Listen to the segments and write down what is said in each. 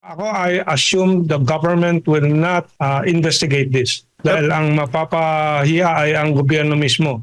Ako, I assume the government will not investigate this dahil ang mapapahiya ay ang gobyerno mismo.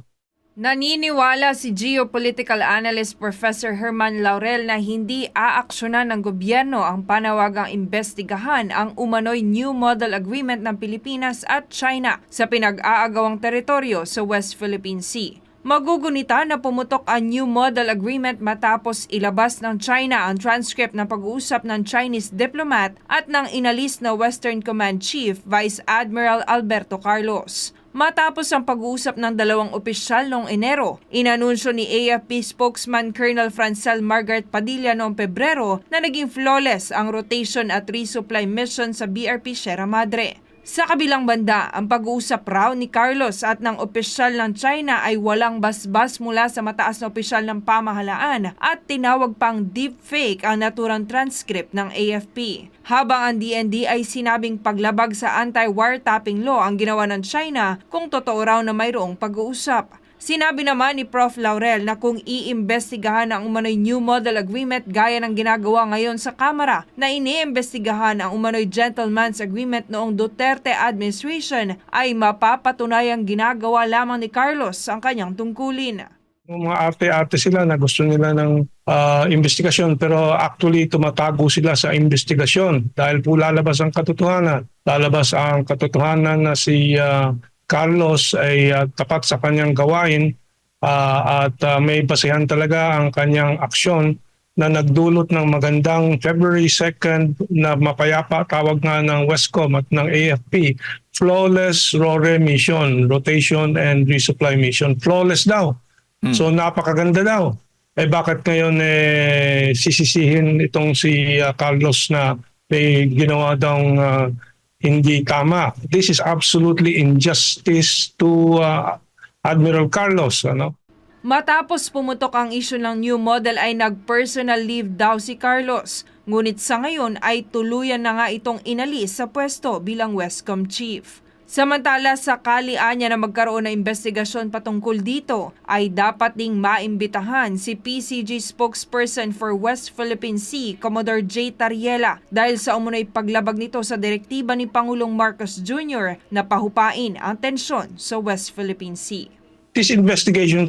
Naniniwala si geopolitical analyst Professor Herman Laurel na hindi aaksyonan ng gobyerno ang panawagang imbestigahan ang umano'y New Model Agreement ng Pilipinas at China sa pinag-aagawang teritoryo sa West Philippine Sea. Magugunita na pumutok ang New Model Agreement matapos ilabas ng China ang transcript ng pag-uusap ng Chinese diplomat at ng inalis na Western Command Chief Vice Admiral Alberto Carlos. Matapos ang pag-uusap ng dalawang opisyal noong Enero, inanunsyo ni AFP spokesman Colonel Francel Margaret Padilla noong Pebrero na naging flawless ang rotation at resupply mission sa BRP Sierra Madre. Sa kabilang banda, ang pag-uusap raw ni Carlos at ng opisyal ng China ay walang basbas mula sa mataas na opisyal ng pamahalaan at tinawag pang deepfake ang naturang transcript ng AFP. Habang ang DND ay sinabing paglabag sa anti-wiretapping law ang ginawa ng China kung totoo raw na mayroong pag-uusap. Sinabi naman ni Prof. Laurel na kung iimbestigahan ang umano'y New Model Agreement gaya ng ginagawa ngayon sa Kamara na iniimbestigahan ang umano'y Gentleman's Agreement noong Duterte administration ay mapapatunayang ginagawa lamang ni Carlos ang kanyang tungkulin. Mga arte-arte sila na gusto nila ng investigasyon pero actually tumatago sila sa investigasyon dahil po lalabas ang katotohanan. Lalabas ang katotohanan na si Carlos ay tapat sa kanyang gawain at may basehan talaga ang kanyang aksyon na nagdulot ng magandang February 2nd na mapayapa, tawag nga ng Westcom at ng AFP, flawless RORE mission, rotation and resupply mission. Flawless daw. So napakaganda daw. Bakit ngayon sisisihin itong si Carlos na may ginawa daw hindi tama? This is absolutely injustice to Admiral Carlos. Matapos pumutok ang isyu ng New Model ay nag-personal leave daw si Carlos. Ngunit sa ngayon ay tuluyan na nga itong inalis sa pwesto bilang Westcom Chief. Samantala, sakali anya na magkaroon ng investigasyon patungkol dito, ay dapat ding maimbitahan si PCG spokesperson for West Philippine Sea, Commodore J. Tariela, dahil sa umunoy paglabag nito sa direktiba ni Pangulong Marcos Jr. na pahupain ang tensyon sa West Philippine Sea. This investigation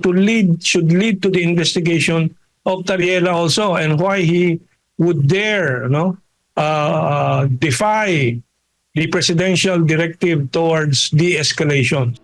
should lead to the investigation of Tariela also and why he would dare defy the presidential directive towards de-escalation.